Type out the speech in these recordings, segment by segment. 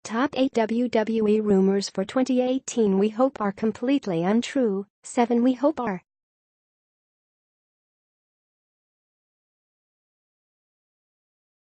Top 8 WWE rumors for 2018 we hope are completely untrue. 7 we hope are.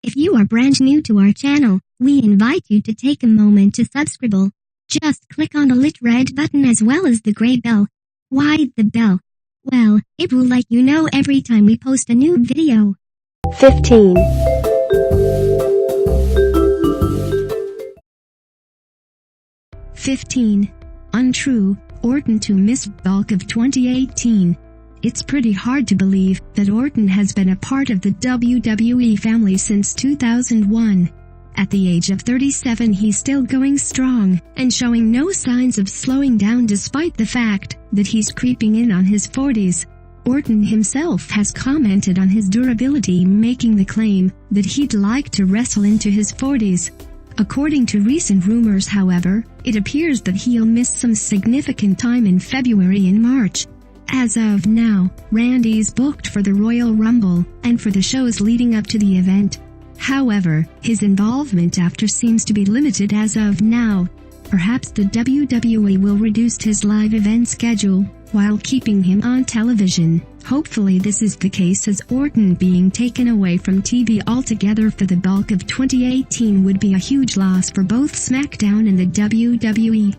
If you are brand new to our channel, we invite you to take a moment to subscribe. Just click on the lit red button as well as the gray bell. Why the bell? Well, it will let you know every time we post a new video. 15. Untrue, Orton to miss bulk of 2018. It's pretty hard to believe that Orton has been a part of the WWE family since 2001. At the age of 37 he's still going strong and showing no signs of slowing down despite the fact that he's creeping in on his 40s. Orton himself has commented on his durability, making the claim that he'd like to wrestle into his 40s. According to recent rumors, however, it appears that he'll miss some significant time in February and March. As of now, Randy's booked for the Royal Rumble and for the shows leading up to the event. However, his involvement after seems to be limited as of now. Perhaps the WWE will reduce his live event schedule while keeping him on television. Hopefully this is the case, as Orton being taken away from TV altogether for the bulk of 2018 would be a huge loss for both SmackDown and the WWE.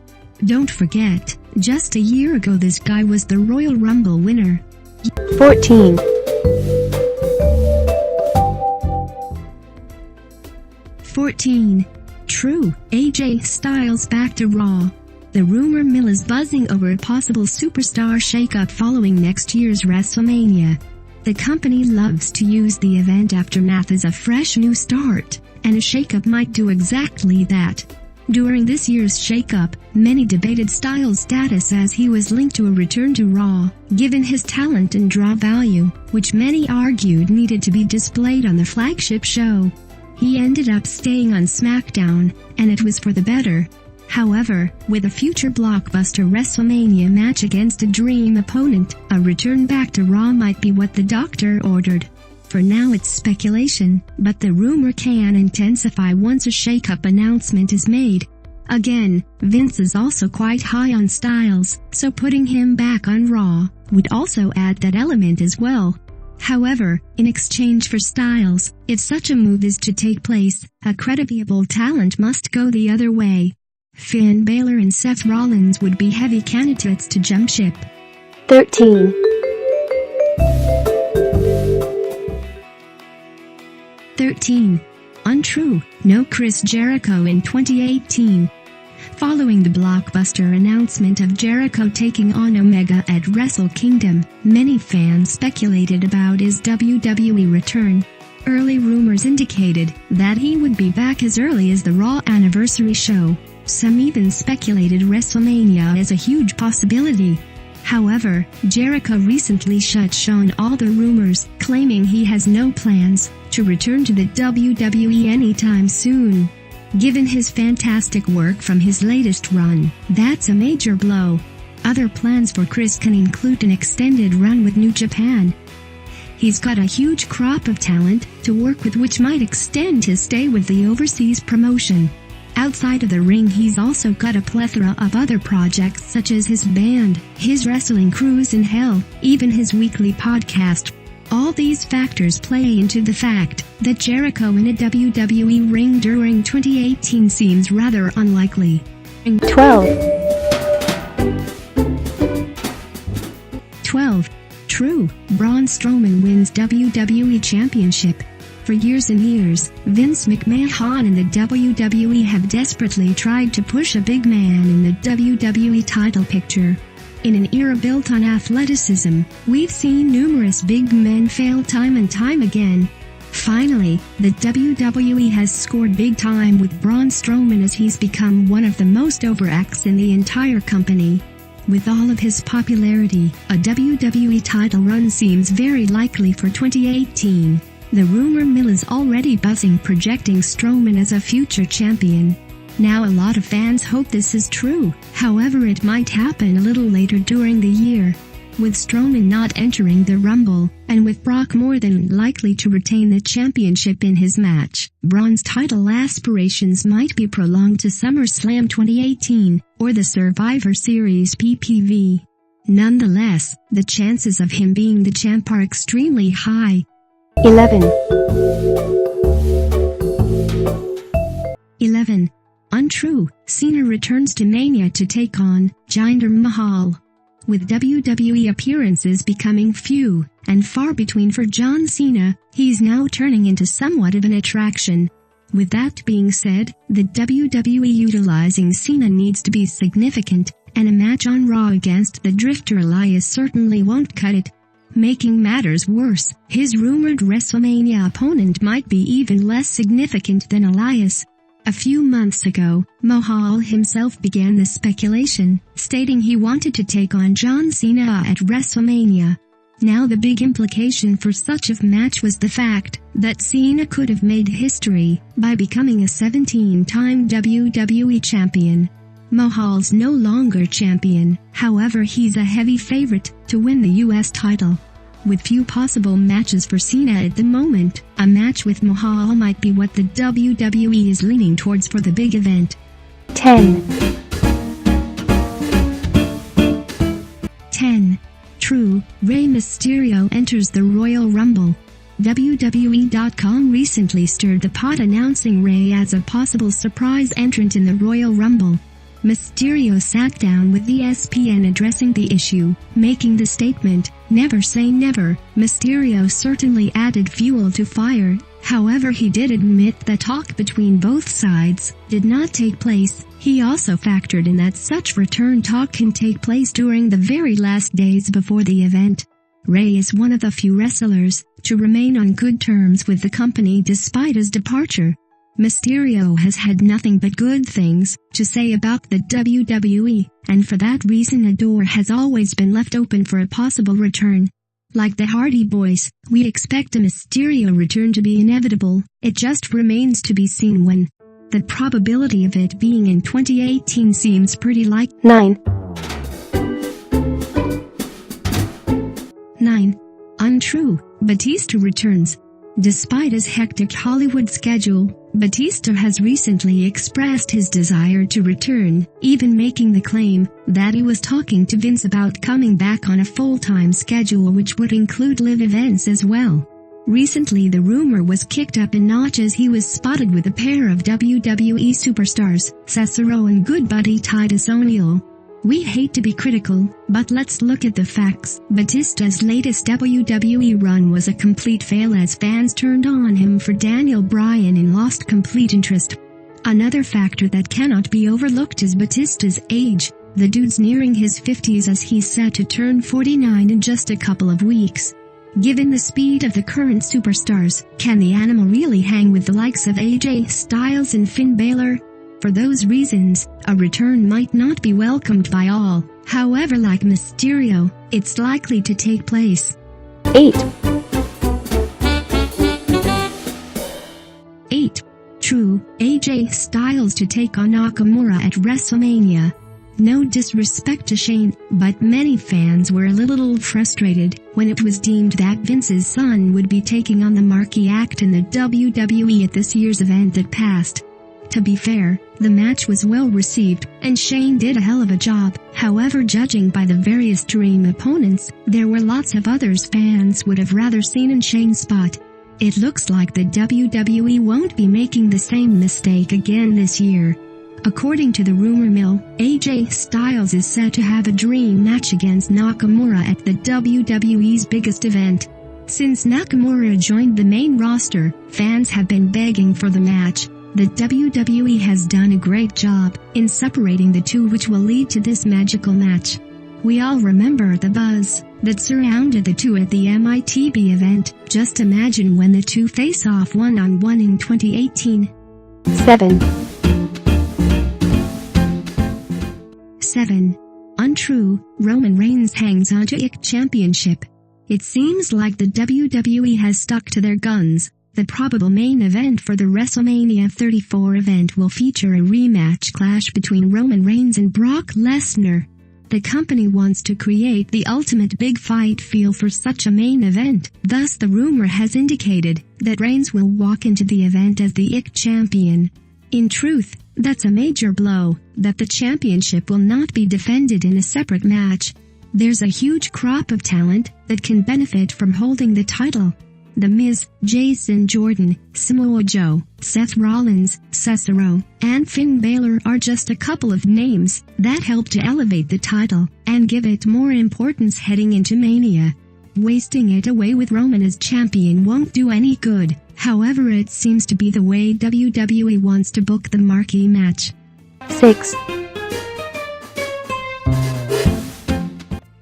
Don't forget, just a year ago this guy was the Royal Rumble winner. 14. True, AJ Styles back to Raw. The rumor mill is buzzing over a possible superstar shakeup following next year's WrestleMania. The company loves to use the event aftermath as a fresh new start, and a shakeup might do exactly that. During this year's shakeup, many debated Styles' status as he was linked to a return to Raw, given his talent and draw value, which many argued needed to be displayed on the flagship show. He ended up staying on SmackDown, and it was for the better. However, with a future blockbuster WrestleMania match against a dream opponent, a return back to Raw might be what the doctor ordered. For now it's speculation, but the rumor can intensify once a shakeup announcement is made. Again, Vince is also quite high on Styles, so putting him back on Raw would also add that element as well. However, in exchange for Styles, if such a move is to take place, a credible talent must go the other way. Finn Balor and Seth Rollins would be heavy candidates to jump ship. 13. Untrue, no Chris Jericho in 2018. Following the blockbuster announcement of Jericho taking on Omega at Wrestle Kingdom, many fans speculated about his WWE return. Early rumors indicated that he would be back as early as the Raw anniversary show. Some even speculated WrestleMania as a huge possibility. However, Jericho recently shut down all the rumors, claiming he has no plans to return to the WWE anytime soon. Given his fantastic work from his latest run, that's a major blow. Other plans for Chris can include an extended run with New Japan. He's got a huge crop of talent to work with, which might extend his stay with the overseas promotion. Outside of the ring he's also got a plethora of other projects such as his band, his wrestling cruise in hell, even his weekly podcast. All these factors play into the fact that Jericho in a WWE ring during 2018 seems rather unlikely. 12. True, Braun Strowman wins WWE Championship. For years and years, Vince McMahon and the WWE have desperately tried to push a big man in the WWE title picture. In an era built on athleticism, we've seen numerous big men fail time and time again. Finally, the WWE has scored big time with Braun Strowman, as he's become one of the most over acts in the entire company. With all of his popularity, a WWE title run seems very likely for 2018. The rumor mill is already buzzing, projecting Strowman as a future champion. Now a lot of fans hope this is true, however it might happen a little later during the year. with Strowman not entering the Rumble, and with Brock more than likely to retain the championship in his match, Braun's title aspirations might be prolonged to SummerSlam 2018, or the Survivor Series PPV. Nonetheless, the chances of him being the champ are extremely high. 11. 11. Untrue, Cena returns to Mania to take on Jinder Mahal. With WWE appearances becoming few and far between for John Cena, he's now turning into somewhat of an attraction. With that being said, the WWE utilizing Cena needs to be significant, and a match on Raw against the Drifter Elias certainly won't cut it. Making matters worse, his rumored WrestleMania opponent might be even less significant than Elias. A few months ago, Mahal himself began the speculation, stating he wanted to take on John Cena at WrestleMania. Now the big implication for such a match was the fact that Cena could have made history by becoming a 17-time WWE champion. Mahal's no longer champion, however he's a heavy favorite to win the US title. With few possible matches for Cena at the moment, a match with Mahal might be what the WWE is leaning towards for the big event. 10. 10. True, Rey Mysterio enters the Royal Rumble. WWE.com recently stirred the pot announcing Rey as a possible surprise entrant in the Royal Rumble. Mysterio sat down with ESPN addressing the issue, making the statement, "Never say never." Mysterio certainly added fuel to fire, however he did admit the talk between both sides did not take place. He also factored in that such return talk can take place during the very last days before the event. Rey is one of the few wrestlers to remain on good terms with the company despite his departure. Mysterio has had nothing but good things to say about the WWE, and for that reason a door has always been left open for a possible return. Like the Hardy Boys, we expect a Mysterio return to be inevitable, it just remains to be seen when. The probability of it being in 2018 seems pretty like 9. 9. Untrue, Batista returns. Despite his hectic Hollywood schedule, Batista has recently expressed his desire to return, even making the claim that he was talking to Vince about coming back on a full-time schedule which would include live events as well. Recently the rumor was kicked up a notch as he was spotted with a pair of WWE superstars, Cesaro and good buddy Titus O'Neil. We hate to be critical, but let's look at the facts. Batista's latest WWE run was a complete fail as fans turned on him for Daniel Bryan and lost complete interest. Another factor that cannot be overlooked is Batista's age. The dude's nearing his 50s as he's set to turn 49 in just a couple of weeks. Given the speed of the current superstars, can the animal really hang with the likes of AJ Styles and Finn Baylor? For those reasons, a return might not be welcomed by all. However, like Mysterio, it's likely to take place. 8. 8. True, AJ Styles to take on Nakamura at WrestleMania. No disrespect to Shane, but many fans were a little frustrated when it was deemed that Vince's son would be taking on the marquee act in the WWE at this year's event that passed. To be fair, the match was well received, and Shane did a hell of a job. However, judging by the various dream opponents, there were lots of others fans would have rather seen in Shane's spot. It looks like the WWE won't be making the same mistake again this year. According to the rumor mill, AJ Styles is set to have a dream match against Nakamura at the WWE's biggest event. Since Nakamura joined the main roster, fans have been begging for the match. The WWE has done a great job in separating the two, which will lead to this magical match. We all remember the buzz that surrounded the two at the MITB event. Just imagine when the two face off one-on-one in 2018. 7. 7. Untrue, Roman Reigns hangs onto IC Championship. It seems like the WWE has stuck to their guns. The probable main event for the WrestleMania 34 event will feature a rematch clash between Roman Reigns and Brock Lesnar. The company wants to create the ultimate big fight feel for such a main event. Thus the rumor has indicated that Reigns will walk into the event as the IC champion. In truth, that's a major blow, that the championship will not be defended in a separate match. There's a huge crop of talent that can benefit from holding the title. The Miz, Jason Jordan, Samoa Joe, Seth Rollins, Cesaro, and Finn Balor are just a couple of names that help to elevate the title and give it more importance heading into Mania. Wasting it away with Roman as champion won't do any good. However, it seems to be the way WWE wants to book the marquee match. 6.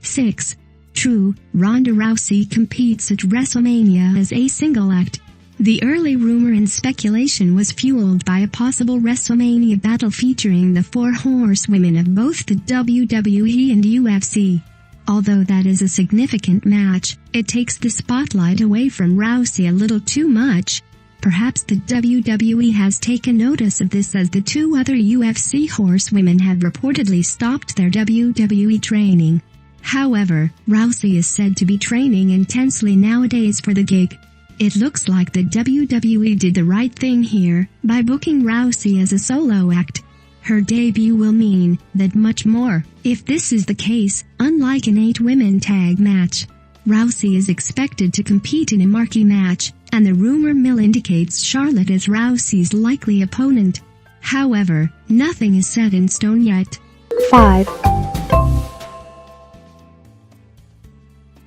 6. True, Ronda Rousey competes at WrestleMania as a single act. The early rumor and speculation was fueled by a possible WrestleMania battle featuring the 4 horsewomen of both the WWE and UFC. Although that is a significant match, it takes the spotlight away from Rousey a little too much. Perhaps the WWE has taken notice of this, as the 2 other UFC horsewomen have reportedly stopped their WWE training. However, Rousey is said to be training intensely nowadays for the gig. It looks like the WWE did the right thing here by booking Rousey as a solo act. Her debut will mean that much more. If this is the case, unlike an 8-women tag match, Rousey is expected to compete in a marquee match, and the rumor mill indicates Charlotte as Rousey's likely opponent. However, nothing is set in stone yet. 5.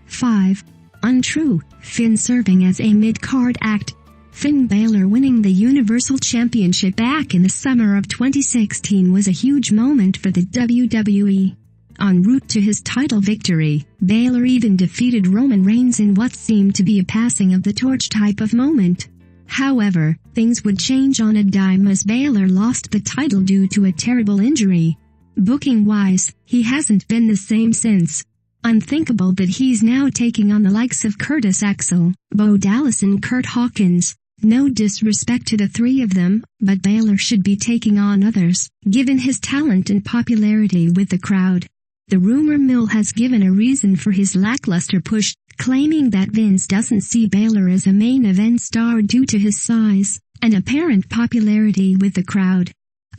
5. Untrue, Finn serving as a mid-card act. Finn Balor winning the Universal Championship back in the summer of 2016 was a huge moment for the WWE. En route to his title victory, Balor even defeated Roman Reigns in what seemed to be a passing of the torch type of moment. However, things would change on a dime as Balor lost the title due to a terrible injury. Booking-wise, he hasn't been the same since. Unthinkable that he's now taking on the likes of Curtis Axel, Bo Dallas and Kurt Hawkins. No disrespect to the 3 of them, but Balor should be taking on others, given his talent and popularity with the crowd. The rumor mill has given a reason for his lackluster push, claiming that Vince doesn't see Balor as a main event star due to his size and apparent popularity with the crowd.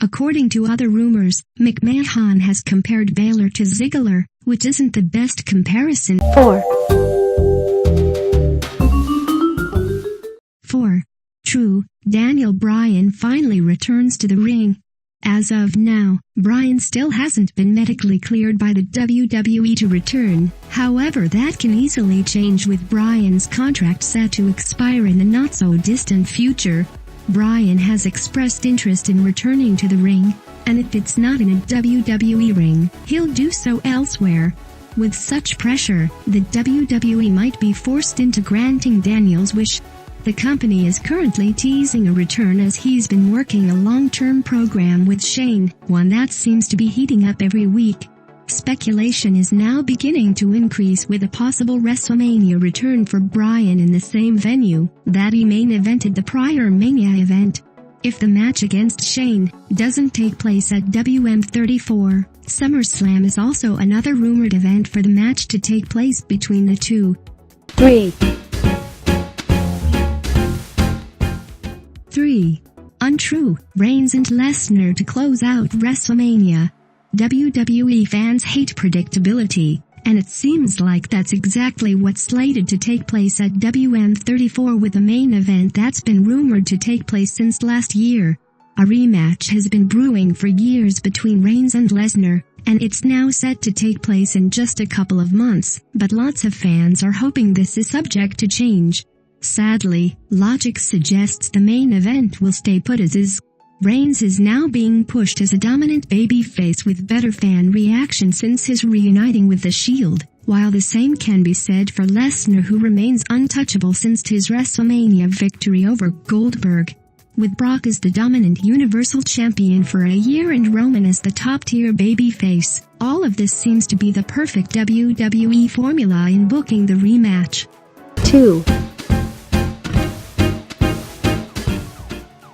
According to other rumors, McMahon has compared Balor to Ziggler, which isn't the best comparison. 4. 4. True, Daniel Bryan finally returns to the ring. As of now, Bryan still hasn't been medically cleared by the WWE to return. However, that can easily change with Bryan's contract set to expire in the not-so-distant future. Bryan has expressed interest in returning to the ring, and if it's not in a WWE ring, he'll do so elsewhere. With such pressure, the WWE might be forced into granting Daniel's wish. The company is currently teasing a return as he's been working a long-term program with Shane, one that seems to be heating up every week. Speculation is now beginning to increase with a possible WrestleMania return for Bryan in the same venue that he main evented the prior Mania event. If the match against Shane doesn't take place at WM34, SummerSlam is also another rumored event for the match to take place between the 2. 3. 3. Untrue, Reigns and Lesnar to close out WrestleMania. WWE fans hate predictability, and it seems like that's exactly what's slated to take place at WM34 with a main event that's been rumored to take place since last year. A rematch has been brewing for years between Reigns and Lesnar, and it's now set to take place in just a couple of months, but lots of fans are hoping this is subject to change. Sadly, logic suggests the main event will stay put as is. Reigns is now being pushed as a dominant babyface with better fan reaction since his reuniting with The Shield, while the same can be said for Lesnar, who remains untouchable since his WrestleMania victory over Goldberg. With Brock as the dominant Universal Champion for a year and Roman as the top-tier babyface, all of this seems to be the perfect WWE formula in booking the rematch. 2.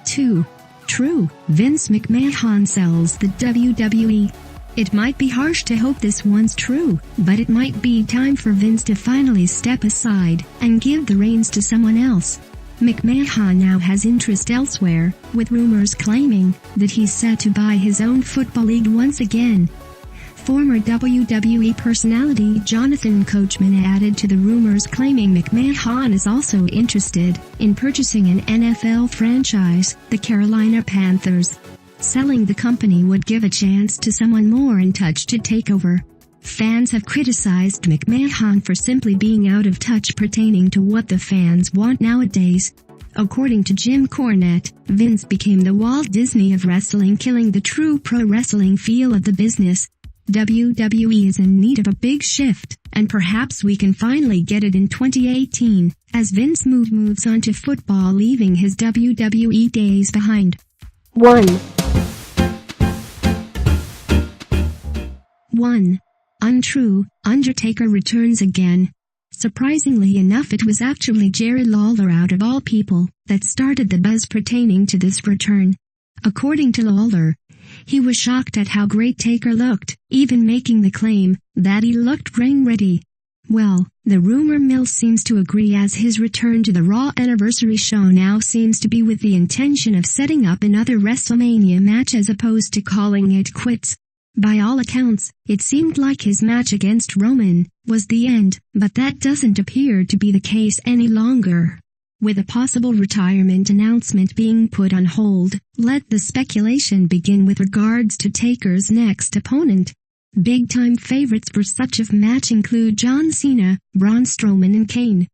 2. True, Vince McMahon sells the WWE. It might be harsh to hope this one's true, but it might be time for Vince to finally step aside and give the reins to someone else. McMahon now has interest elsewhere, with rumors claiming that he's set to buy his own football league once again. Former WWE personality Jonathan Coachman added to the rumors, claiming McMahon is also interested in purchasing an NFL franchise, the Carolina Panthers. Selling the company would give a chance to someone more in touch to take over. Fans have criticized McMahon for simply being out of touch pertaining to what the fans want nowadays. According to Jim Cornette, Vince became the Walt Disney of wrestling, killing the true pro wrestling feel of the business. WWE is in need of a big shift, and perhaps we can finally get it in 2018, as Vince moves on to football, leaving his WWE days behind. 1. Untrue, Undertaker returns again. Surprisingly enough, it was actually Jerry Lawler, out of all people, that started the buzz pertaining to this return. According to Lawler, he was shocked at how great Taker looked, even making the claim that he looked ring-ready. Well, the rumor mill seems to agree, as his return to the Raw Anniversary show now seems to be with the intention of setting up another WrestleMania match as opposed to calling it quits. By all accounts, it seemed like his match against Roman was the end, but that doesn't appear to be the case any longer. With a possible retirement announcement being put on hold, let the speculation begin with regards to Taker's next opponent. Big-time favorites for such a match include John Cena, Braun Strowman and Kane.